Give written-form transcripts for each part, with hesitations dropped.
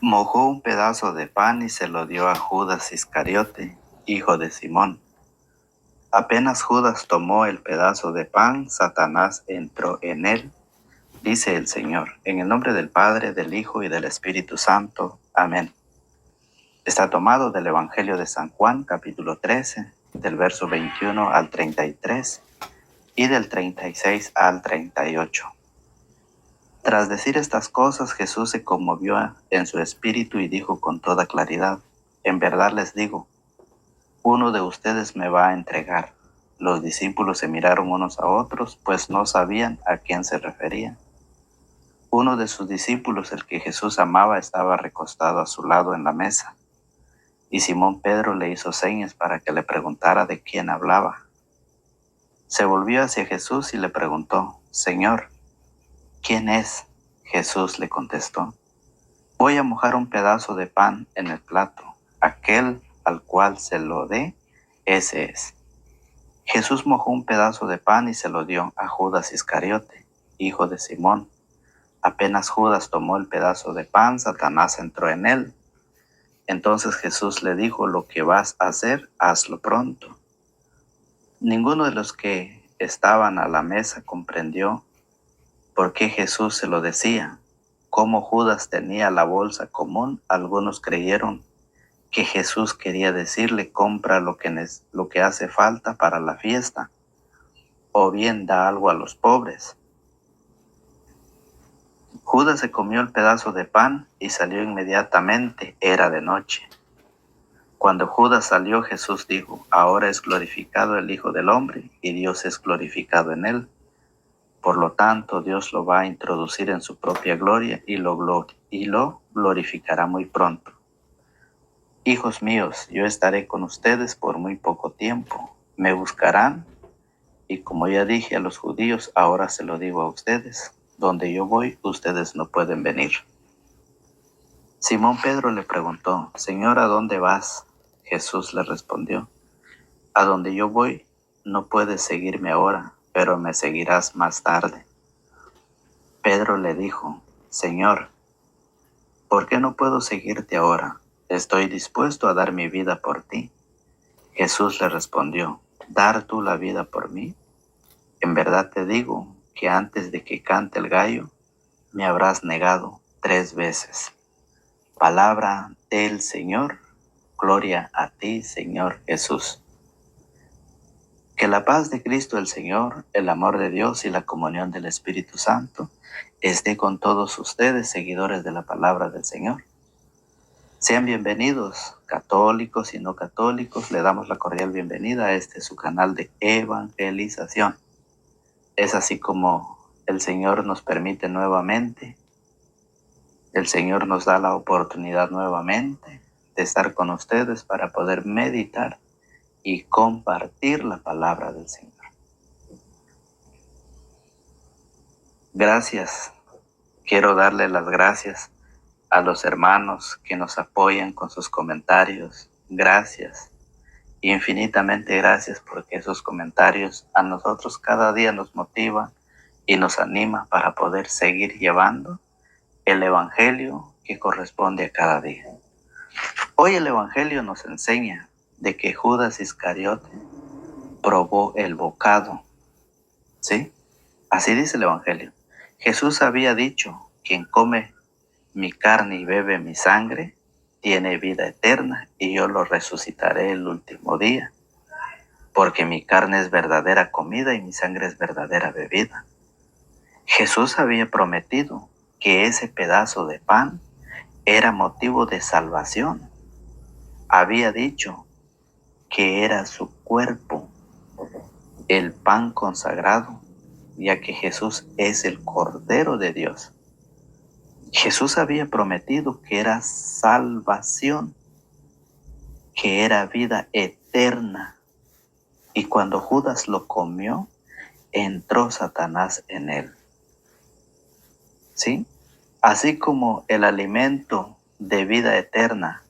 Mojó un pedazo de pan y se lo dio a Judas Iscariote, hijo de Simón. Apenas Judas tomó el pedazo de pan, Satanás entró en él. Dice el Señor, en el nombre del Padre, del Hijo y del Espíritu Santo. Amén. Está tomado del Evangelio de San Juan, capítulo 13, del verso 21 al 33 y del 36 al 38. Tras decir estas cosas, Jesús se conmovió en su espíritu y dijo con toda claridad, en verdad les digo, uno de ustedes me va a entregar. Los discípulos se miraron unos a otros, pues no sabían a quién se refería. Uno de sus discípulos, el que Jesús amaba, estaba recostado a su lado en la mesa. Y Simón Pedro le hizo señas para que le preguntara de quién hablaba. Se volvió hacia Jesús y le preguntó, Señor, ¿quién es? Jesús le contestó, voy a mojar un pedazo de pan en el plato. Aquel al cual se lo dé, ese es. Jesús mojó un pedazo de pan y se lo dio a Judas Iscariote, hijo de Simón. Apenas Judas tomó el pedazo de pan, Satanás entró en él. Entonces Jesús le dijo, lo que vas a hacer, hazlo pronto. Ninguno de los que estaban a la mesa comprendió por qué Jesús se lo decía. Como Judas tenía la bolsa común, algunos creyeron que Jesús quería decirle, compra lo que hace falta para la fiesta, o bien da algo a los pobres. Judas se comió el pedazo de pan y salió inmediatamente, era de noche. Cuando Judas salió, Jesús dijo, ahora es glorificado el Hijo del Hombre y Dios es glorificado en él. Por lo tanto, Dios lo va a introducir en su propia gloria y lo glorificará muy pronto. Hijos míos, yo estaré con ustedes por muy poco tiempo. Me buscarán y como ya dije a los judíos, ahora se lo digo a ustedes. Donde yo voy, ustedes no pueden venir. Simón Pedro le preguntó, Señor, ¿a dónde vas? Jesús le respondió, a donde yo voy, no puedes seguirme ahora, pero me seguirás más tarde. Pedro le dijo, Señor, ¿por qué no puedo seguirte ahora? Estoy dispuesto a dar mi vida por ti. Jesús le respondió, ¿dar tú la vida por mí? En verdad te digo que antes de que cante el gallo, me habrás negado 3 veces. Palabra del Señor, gloria a ti, Señor Jesús. Que la paz de Cristo el Señor, el amor de Dios y la comunión del Espíritu Santo esté con todos ustedes, seguidores de la palabra del Señor. Sean bienvenidos, católicos y no católicos, le damos la cordial bienvenida a su canal de evangelización. Es así como el Señor nos permite nuevamente, el Señor nos da la oportunidad nuevamente de estar con ustedes para poder meditar y compartir la palabra del Señor. Gracias. Quiero darle las gracias a los hermanos que nos apoyan con sus comentarios. Gracias. Infinitamente gracias porque esos comentarios a nosotros cada día nos motivan y nos anima para poder seguir llevando el Evangelio que corresponde a cada día. Hoy el Evangelio nos enseña de que Judas Iscariote probó el bocado. ¿Sí? Así dice el Evangelio. Jesús había dicho, quien come mi carne y bebe mi sangre, tiene vida eterna y yo lo resucitaré el último día, porque mi carne es verdadera comida y mi sangre es verdadera bebida. Jesús había prometido que ese pedazo de pan era motivo de salvación. Había dicho que era su cuerpo, el pan consagrado, ya que Jesús es el Cordero de Dios. Jesús había prometido que era salvación, que era vida eterna. Y cuando Judas lo comió, entró Satanás en él. ¿Sí? Así como el alimento de vida eterna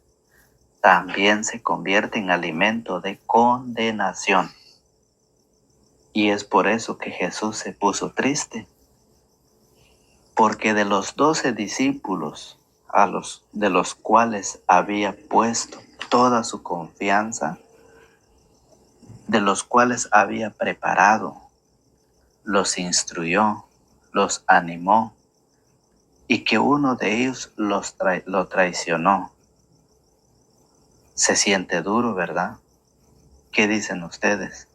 también se convierte en alimento de condenación. Y es por eso que Jesús se puso triste. Porque de los 12 discípulos, de los cuales había puesto toda su confianza, de los cuales había preparado, los instruyó, los animó, y que uno de ellos lo traicionó. Se siente duro, ¿verdad? ¿Qué dicen ustedes?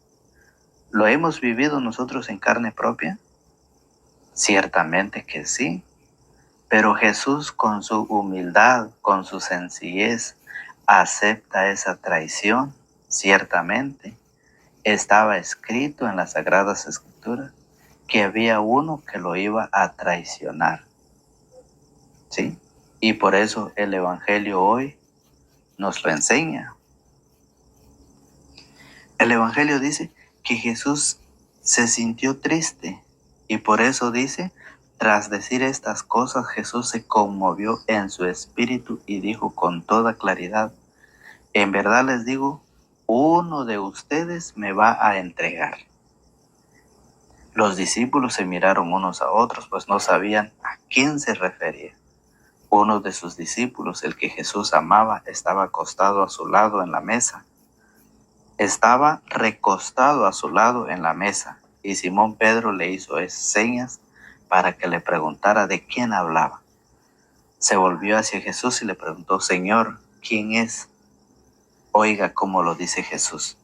¿Lo hemos vivido nosotros en carne propia? Ciertamente que sí. Pero Jesús, con su humildad, con su sencillez, acepta esa traición. Ciertamente estaba escrito en las Sagradas Escrituras que había uno que lo iba a traicionar. ¿Sí? Y por eso el Evangelio hoy nos lo enseña. El Evangelio dice que Jesús se sintió triste y por eso dice, tras decir estas cosas, Jesús se conmovió en su espíritu y dijo con toda claridad, en verdad les digo, uno de ustedes me va a entregar. Los discípulos se miraron unos a otros, pues no sabían a quién se refería. Uno de sus discípulos, el que Jesús amaba, estaba acostado a su lado en la mesa. Estaba recostado a su lado en la mesa, y Simón Pedro le hizo señas para que le preguntara de quién hablaba. Se volvió hacia Jesús y le preguntó, Señor, ¿quién es? Oiga cómo lo dice Jesús.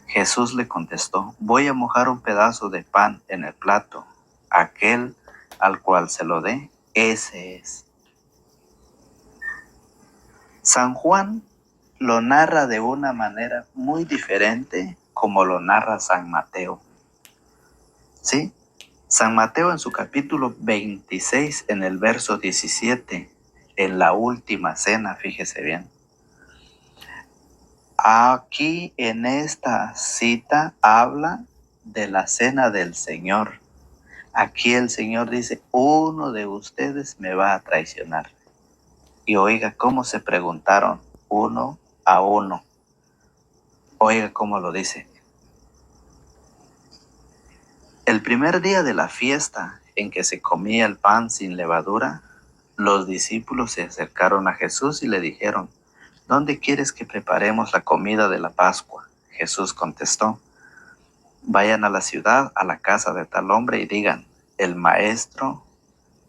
Jesús le contestó, voy a mojar un pedazo de pan en el plato. Aquel al cual se lo dé, ese es. San Juan lo narra de una manera muy diferente como lo narra San Mateo. ¿Sí? San Mateo en su capítulo 26, en el verso 17, en la última cena, fíjese bien. Aquí en esta cita habla de la cena del Señor. Aquí el Señor dice, uno de ustedes me va a traicionar. Y oiga cómo se preguntaron uno a uno. Oiga cómo lo dice. El primer día de la fiesta en que se comía el pan sin levadura, los discípulos se acercaron a Jesús y le dijeron, ¿dónde quieres que preparemos la comida de la Pascua? Jesús contestó, vayan a la ciudad, a la casa de tal hombre y digan, el maestro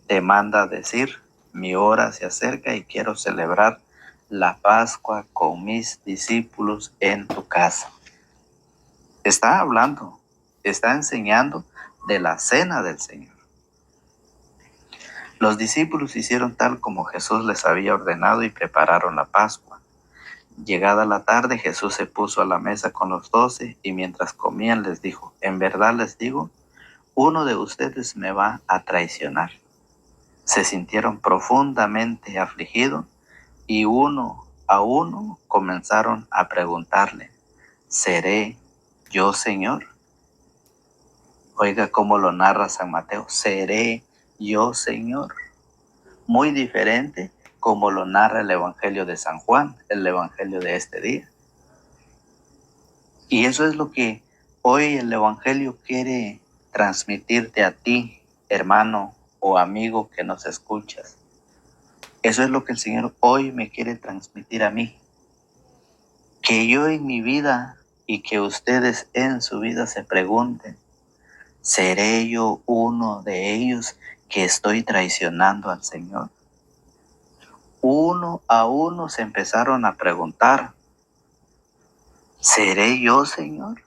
te manda decir, mi hora se acerca y quiero celebrar la Pascua con mis discípulos en tu casa. Está hablando, está enseñando de la cena del Señor. Los discípulos hicieron tal como Jesús les había ordenado y prepararon la Pascua. Llegada la tarde, Jesús se puso a la mesa con los 12 y mientras comían les dijo, en verdad les digo, uno de ustedes me va a traicionar. Se sintieron profundamente afligidos y uno a uno comenzaron a preguntarle, ¿seré yo, Señor? Oiga cómo lo narra San Mateo, ¿seré yo, Señor? Muy diferente como lo narra el Evangelio de San Juan, el Evangelio de este día. Y eso es lo que hoy el Evangelio quiere transmitirte a ti, hermano o amigo que nos escuchas. Eso es lo que el Señor hoy me quiere transmitir a mí. Que yo en mi vida y que ustedes en su vida se pregunten, ¿seré yo uno de ellos que estoy traicionando al Señor? Uno a uno se empezaron a preguntar, ¿seré yo, Señor?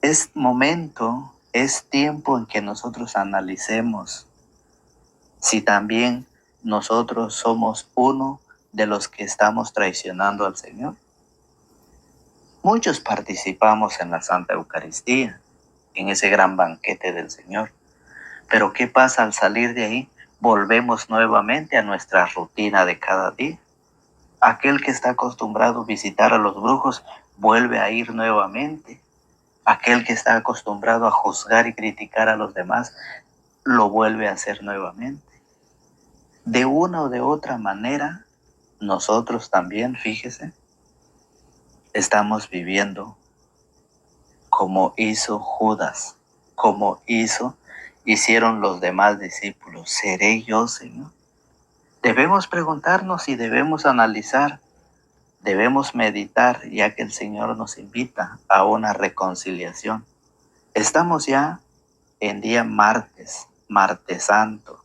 Es momento, es tiempo en que nosotros analicemos si también nosotros somos uno de los que estamos traicionando al Señor. Muchos participamos en la Santa Eucaristía, en ese gran banquete del Señor. Pero ¿qué pasa al salir de ahí? Volvemos nuevamente a nuestra rutina de cada día. Aquel que está acostumbrado a visitar a los brujos vuelve a ir nuevamente. Aquel que está acostumbrado a juzgar y criticar a los demás lo vuelve a hacer nuevamente. De una o de otra manera, nosotros también, fíjese, estamos viviendo como hizo Judas, como hizo hicieron los demás discípulos. ¿Seré yo, Señor? Debemos preguntarnos y debemos analizar, debemos meditar, ya que el Señor nos invita a una reconciliación. Estamos ya en día martes, martes santo,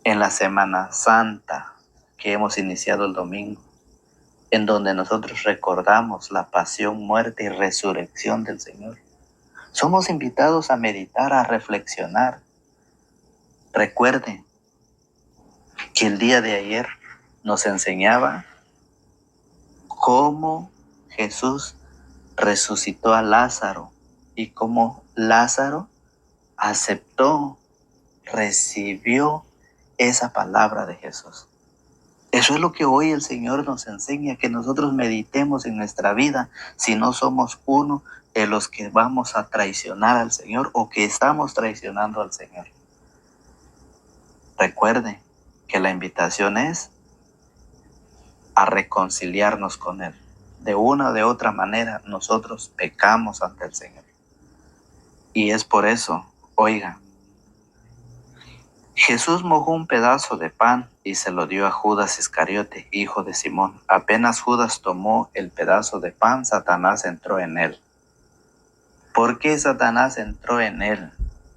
en la Semana Santa que hemos iniciado el domingo, en donde nosotros recordamos la pasión, muerte y resurrección del Señor. Somos invitados a meditar, a reflexionar. Recuerden que el día de ayer nos enseñaba cómo Jesús resucitó a Lázaro y cómo Lázaro aceptó, recibió esa palabra de Jesús. Eso es lo que hoy el Señor nos enseña, que nosotros meditemos en nuestra vida si no somos uno de los que vamos a traicionar al Señor o que estamos traicionando al Señor. Recuerden que la invitación es a reconciliarnos con Él. De una o de otra manera nosotros pecamos ante el Señor. Y es por eso, oiga, Jesús mojó un pedazo de pan y se lo dio a Judas Iscariote, hijo de Simón. Apenas Judas tomó el pedazo de pan, Satanás entró en él. ¿Por qué Satanás entró en él?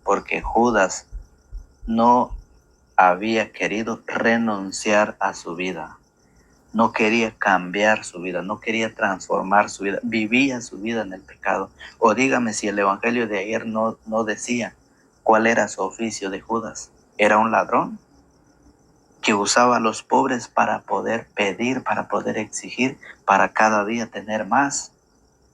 Porque Judas no había querido renunciar a su vida. No quería cambiar su vida, no quería transformar su vida. Vivía su vida en el pecado. O dígame si el evangelio de ayer no decía cuál era su oficio de Judas. Era un ladrón que usaba a los pobres para poder pedir, para poder exigir, para cada día tener más.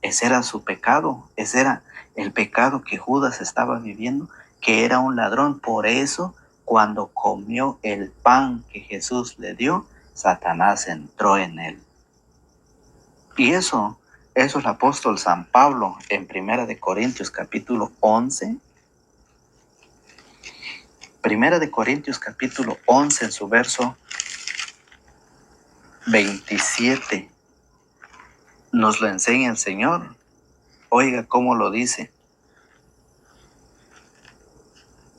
Ese era su pecado, ese era el pecado que Judas estaba viviendo, que era un ladrón. Por eso, cuando comió el pan que Jesús le dio, Satanás entró en él. Y eso el apóstol San Pablo en 1 de Corintios capítulo 11, 1 de Corintios capítulo 11 en su verso 27 nos lo enseña el Señor. Oiga cómo lo dice.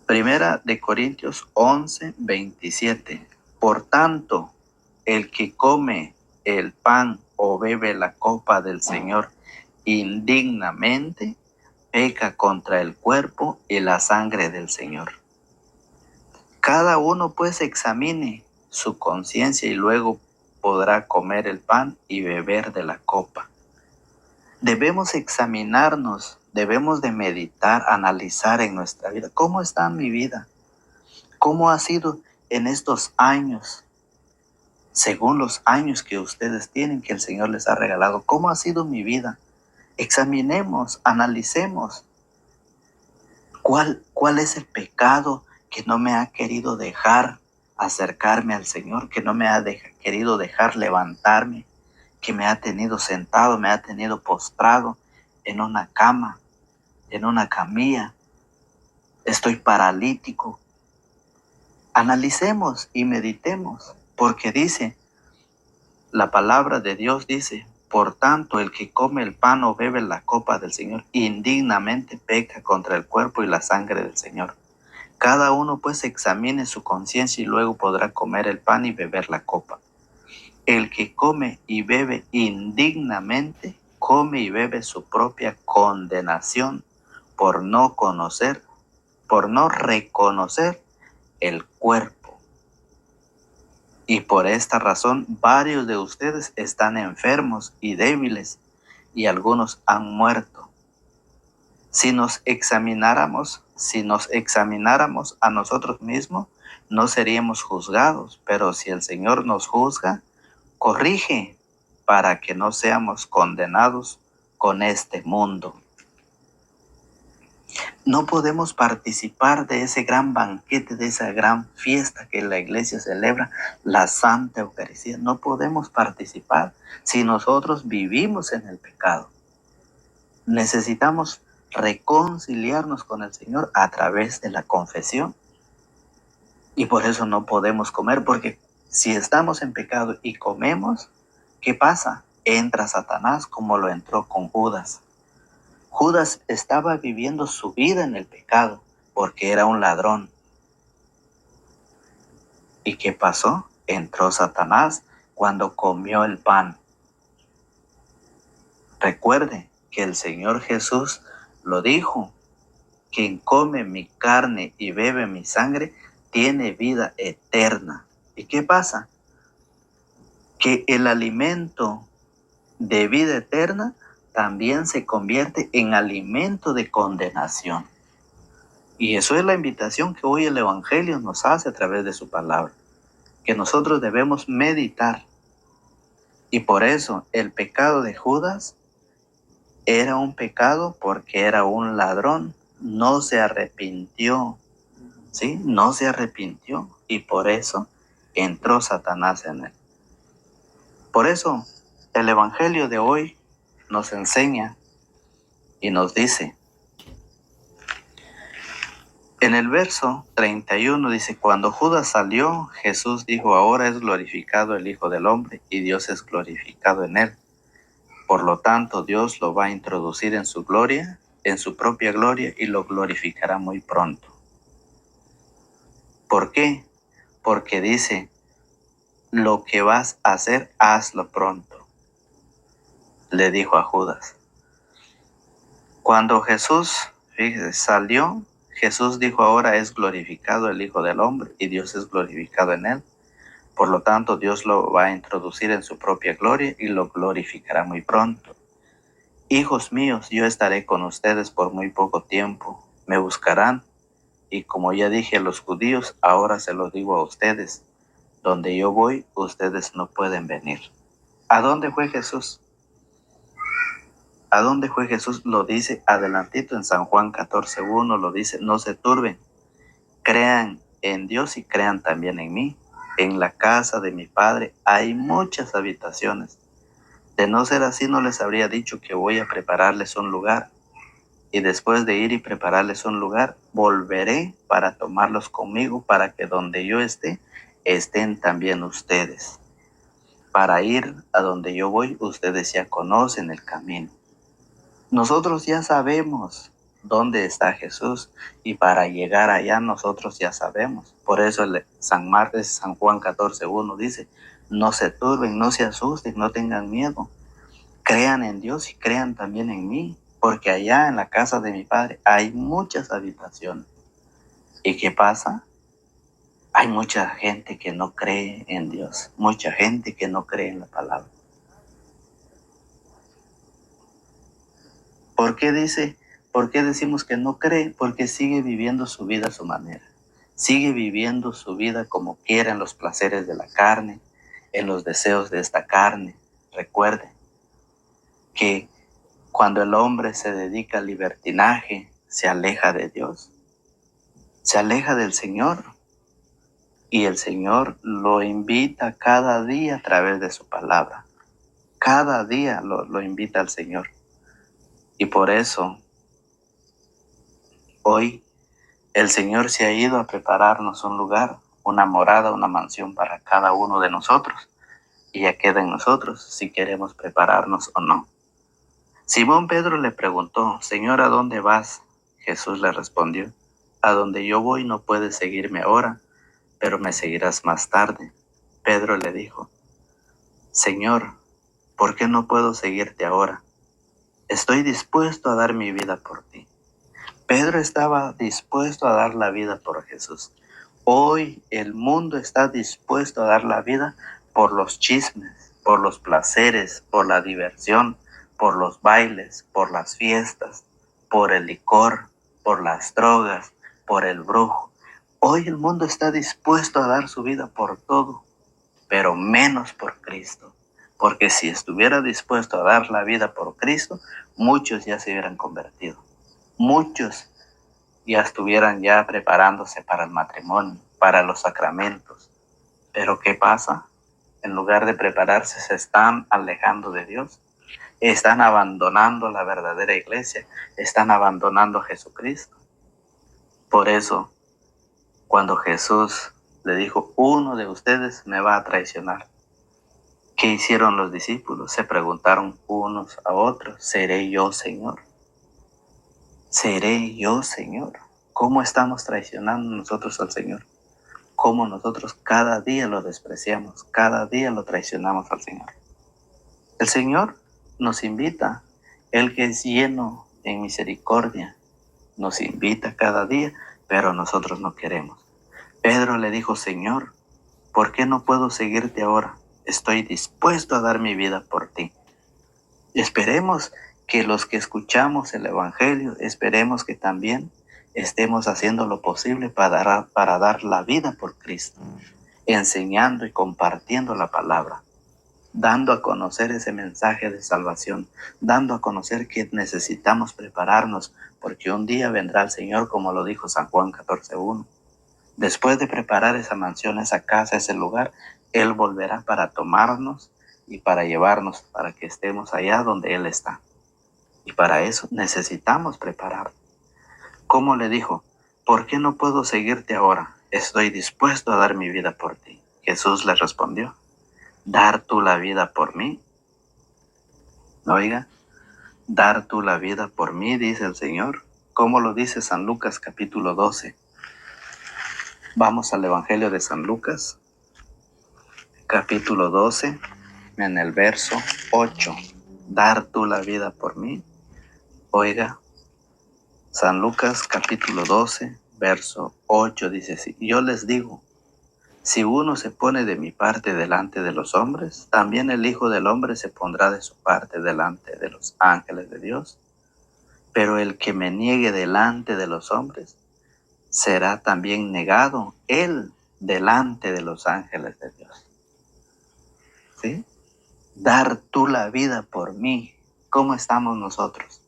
1 de Corintios 11, 27. Por tanto, el que come el pan o bebe la copa del Señor indignamente, peca contra el cuerpo y la sangre del Señor. Cada uno pues examine su conciencia y luego podrá comer el pan y beber de la copa. Debemos examinarnos, debemos de meditar, analizar en nuestra vida. ¿Cómo está mi vida? ¿Cómo ha sido en estos años? Según los años que ustedes tienen, que el Señor les ha regalado, ¿cómo ha sido mi vida? Examinemos, analicemos. ¿Cuál es el pecado que no me ha querido dejar acercarme al Señor, que no me ha querido dejar levantarme, que me ha tenido sentado, me ha tenido postrado en una cama, en una camilla? Estoy paralítico. Analicemos y meditemos, porque dice, la palabra de Dios dice, por tanto, el que come el pan o bebe la copa del Señor indignamente peca contra el cuerpo y la sangre del Señor. Cada uno pues examine su conciencia y luego podrá comer el pan y beber la copa. El que come y bebe indignamente, come y bebe su propia condenación por no reconocer el cuerpo. Y por esta razón varios de ustedes están enfermos y débiles, y algunos han muerto. Si nos examináramos a nosotros mismos, no seríamos juzgados, pero si el Señor nos juzga, corrige para que no seamos condenados con este mundo. No podemos participar de ese gran banquete, de esa gran fiesta que la iglesia celebra, la Santa Eucaristía. No podemos participar si nosotros vivimos en el pecado. Necesitamos reconciliarnos con el Señor a través de la confesión. Y por eso no podemos comer, porque si estamos en pecado y comemos, ¿qué pasa? Entra Satanás como lo entró con Judas. Judas estaba viviendo su vida en el pecado, porque era un ladrón. ¿Y qué pasó? Entró Satanás cuando comió el pan. Recuerde que el Señor Jesús lo dijo: quien come mi carne y bebe mi sangre tiene vida eterna. ¿Y qué pasa? Que el alimento de vida eterna también se convierte en alimento de condenación. Y eso es la invitación que hoy el Evangelio nos hace a través de su palabra, que nosotros debemos meditar. Y por eso el pecado de Judas era un pecado porque era un ladrón, no se arrepintió, ¿sí? No se arrepintió y por eso entró Satanás en él. Por eso el Evangelio de hoy nos enseña y nos dice, en el verso 31 dice: cuando Judas salió, Jesús dijo: ahora es glorificado el Hijo del Hombre y Dios es glorificado en él. Por lo tanto, Dios lo va a introducir en su gloria, en su propia gloria, y lo glorificará muy pronto. ¿Por qué? Porque dice: lo que vas a hacer, hazlo pronto, le dijo a Judas. Cuando Jesús salió, Jesús dijo: ahora es glorificado el Hijo del Hombre y Dios es glorificado en él. Por lo tanto, Dios lo va a introducir en su propia gloria y lo glorificará muy pronto. Hijos míos, yo estaré con ustedes por muy poco tiempo. Me buscarán, y como ya dije a los judíos, ahora se lo digo a ustedes: donde yo voy, ustedes no pueden venir. ¿A dónde fue Jesús? ¿A dónde fue Jesús? Lo dice adelantito en San Juan 14:1, lo dice: no se turben, crean en Dios y crean también en mí. En la casa de mi Padre hay muchas habitaciones. De no ser así, no les habría dicho que voy a prepararles un lugar. Y después de ir y prepararles un lugar, volveré para tomarlos conmigo, para que donde yo esté, estén también ustedes. Para ir a donde yo voy, ustedes ya conocen el camino. Nosotros ya sabemos dónde está Jesús, y para llegar allá nosotros ya sabemos. Por eso San Juan 14:1 dice: no se turben, no se asusten, no tengan miedo. Crean en Dios y crean también en mí, porque allá en la casa de mi Padre hay muchas habitaciones. ¿Y qué pasa? Hay mucha gente que no cree en Dios, mucha gente que no cree en la palabra. ¿Por qué decimos que no cree? Porque sigue viviendo su vida a su manera. Sigue viviendo su vida como quiera, en los placeres de la carne, en los deseos de esta carne. Recuerde que cuando el hombre se dedica al libertinaje, se aleja de Dios, se aleja del Señor. Y el Señor lo invita cada día a través de su palabra. Cada día lo invita al Señor. Y por eso, hoy, el Señor se ha ido a prepararnos un lugar, una morada, una mansión para cada uno de nosotros. Y ya queda en nosotros si queremos prepararnos o no. Simón Pedro le preguntó: Señor, ¿a dónde vas? Jesús le respondió: a donde yo voy no puedes seguirme ahora, pero me seguirás más tarde. Pedro le dijo: Señor, ¿por qué no puedo seguirte ahora? Estoy dispuesto a dar mi vida por ti. Pedro estaba dispuesto a dar la vida por Jesús. Hoy el mundo está dispuesto a dar la vida por los chismes, por los placeres, por la diversión, por los bailes, por las fiestas, por el licor, por las drogas, por el brujo. Hoy el mundo está dispuesto a dar su vida por todo, pero menos por Cristo. Porque si estuviera dispuesto a dar la vida por Cristo, muchos ya se hubieran convertido. Muchos ya estuvieran ya preparándose para el matrimonio, para los sacramentos. Pero ¿qué pasa? En lugar de prepararse, se están alejando de Dios. Están abandonando la verdadera iglesia. Están abandonando a Jesucristo. Por eso, cuando Jesús le dijo: uno de ustedes me va a traicionar, ¿qué hicieron los discípulos? Se preguntaron unos a otros: ¿seré yo, Señor? ¿Seré yo, Señor? ¿Cómo estamos traicionando nosotros al Señor? ¿Cómo nosotros cada día lo despreciamos? Cada día lo traicionamos al Señor. El Señor nos invita, Él que es lleno en misericordia, nos invita cada día, pero nosotros no queremos. Pedro le dijo, Señor, ¿por qué no puedo seguirte ahora? Estoy dispuesto a dar mi vida por ti. Esperemos que los que escuchamos el Evangelio, esperemos que también estemos haciendo lo posible para dar la vida por Cristo, enseñando y compartiendo la palabra, dando a conocer ese mensaje de salvación, dando a conocer que necesitamos prepararnos, porque un día vendrá el Señor, como lo dijo San Juan 14:1. Después de preparar esa mansión, esa casa, ese lugar, Él volverá para tomarnos y para llevarnos, para que estemos allá donde Él está. Y para eso necesitamos preparar. ¿Cómo le dijo? ¿Por qué no puedo seguirte ahora? Estoy dispuesto a dar mi vida por ti. Jesús le respondió, ¿dar tú la vida por mí? Oiga, dar tú la vida por mí, dice el Señor. ¿Cómo lo dice San Lucas capítulo 12? Vamos al Evangelio de San Lucas, capítulo 12, en el verso 8. Dar tú la vida por mí. Oiga, San Lucas capítulo 12, verso 8 dice así, yo les digo, si uno se pone de mi parte delante de los hombres, también el Hijo del Hombre se pondrá de su parte delante de los ángeles de Dios. Pero el que me niegue delante de los hombres, será también negado él delante de los ángeles de Dios. ¿Sí? Dar tú la vida por mí. ¿Cómo estamos nosotros?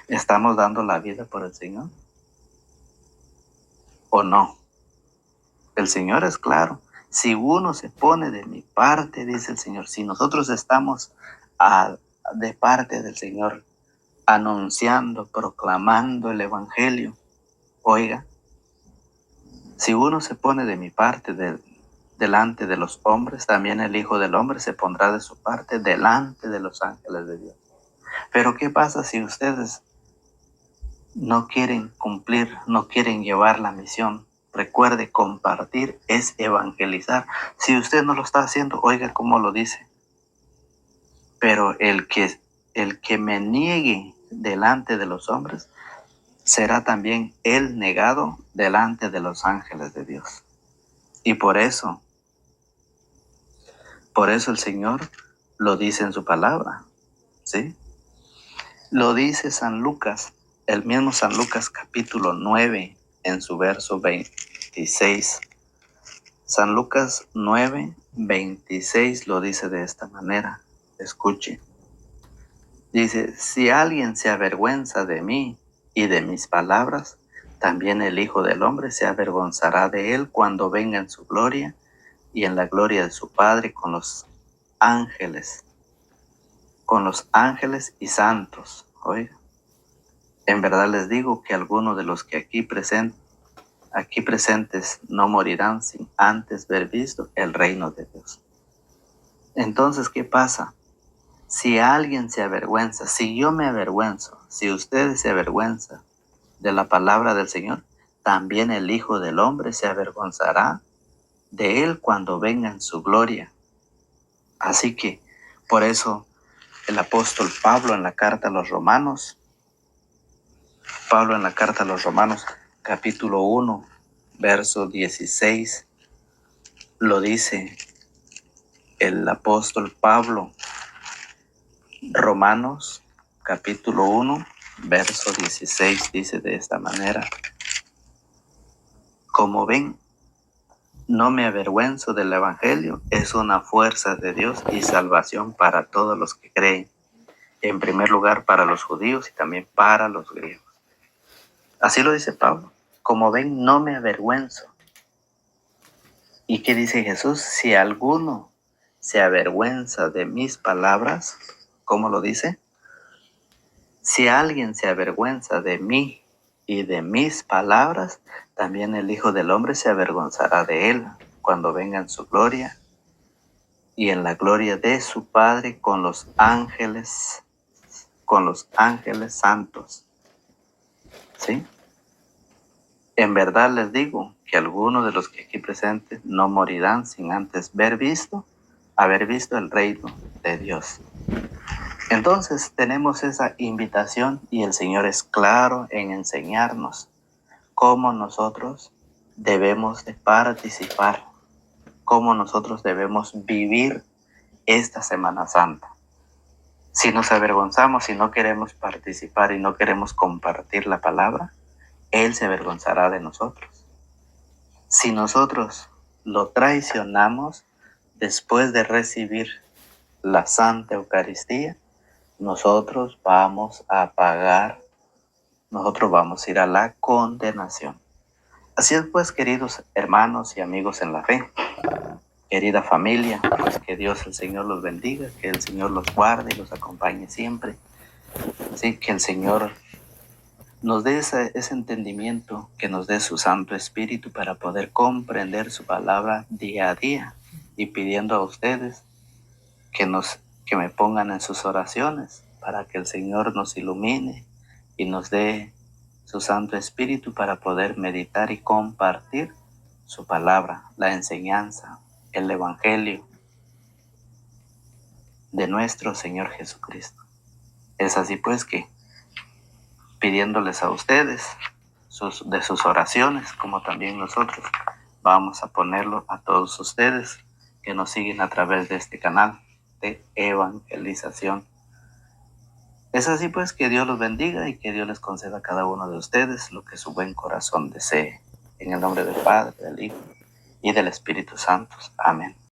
¿Estamos dando la vida por el Señor? ¿O no? El Señor es claro. Si uno se pone de mi parte, dice el Señor, si nosotros estamos de parte del Señor, anunciando, proclamando el Evangelio, oiga, si uno se pone de mi parte delante de los hombres, también el Hijo del Hombre se pondrá de su parte delante de los ángeles de Dios. Pero ¿qué pasa si ustedes no quieren cumplir, no quieren llevar la misión? Recuerde, compartir es evangelizar. Si usted no lo está haciendo, oiga cómo lo dice. Pero el que me niegue delante de los hombres, será también él negado delante de los ángeles de Dios. Y por eso el Señor lo dice en su palabra, ¿sí? Lo dice San Lucas, el mismo San Lucas capítulo 9, en su verso 26. San Lucas 9, 26 lo dice de esta manera. Escuche. Dice, si alguien se avergüenza de mí y de mis palabras, también el Hijo del Hombre se avergonzará de él cuando venga en su gloria y en la gloria de su Padre con los ángeles y santos. Oiga, en verdad les digo que algunos de los que aquí presentes no morirán sin antes ver visto el reino de Dios. Entonces, ¿qué pasa? Si alguien se avergüenza, si yo me avergüenzo, si ustedes se avergüenzan de la palabra del Señor, también el Hijo del Hombre se avergonzará de él cuando venga en su gloria. Así que, por eso, el apóstol Pablo en la carta a los Romanos, capítulo 1, verso 16, lo dice el apóstol Pablo. Romanos, capítulo 1, verso 16, dice de esta manera, como ven, no me avergüenzo del Evangelio, es una fuerza de Dios y salvación para todos los que creen. En primer lugar para los judíos y también para los griegos. Así lo dice Pablo. Como ven, no me avergüenzo. ¿Y qué dice Jesús? Si alguno se avergüenza de mis palabras, ¿cómo lo dice? Si alguien se avergüenza de mí y de mis palabras, también el Hijo del Hombre se avergonzará de él cuando venga en su gloria y en la gloria de su Padre con los ángeles santos. ¿Sí? En verdad les digo que algunos de los que aquí presentes no morirán sin antes haber visto el reino de Dios. Entonces tenemos esa invitación y el Señor es claro en enseñarnos cómo nosotros debemos de participar, cómo nosotros debemos vivir esta Semana Santa. Si nos avergonzamos, si no queremos participar y no queremos compartir la palabra, Él se avergonzará de nosotros. Si nosotros lo traicionamos después de recibir la Santa Eucaristía, nosotros vamos a pagar, nosotros vamos a ir a la condenación. Así es pues, queridos hermanos y amigos en la fe, querida familia, pues que Dios el Señor los bendiga, que el Señor los guarde y los acompañe siempre. Así que el Señor nos dé ese entendimiento, que nos dé su Santo Espíritu para poder comprender su palabra día a día, y pidiendo a ustedes que me pongan en sus oraciones para que el Señor nos ilumine y nos dé su Santo Espíritu para poder meditar y compartir su palabra, la enseñanza, el Evangelio de nuestro Señor Jesucristo. Es así pues que, pidiéndoles a ustedes de sus oraciones, como también nosotros vamos a ponerlo a todos ustedes que nos siguen a través de este canal de evangelización. Es así pues, que Dios los bendiga y que Dios les conceda a cada uno de ustedes lo que su buen corazón desee. En el nombre del Padre, del Hijo y del Espíritu Santo. Amén.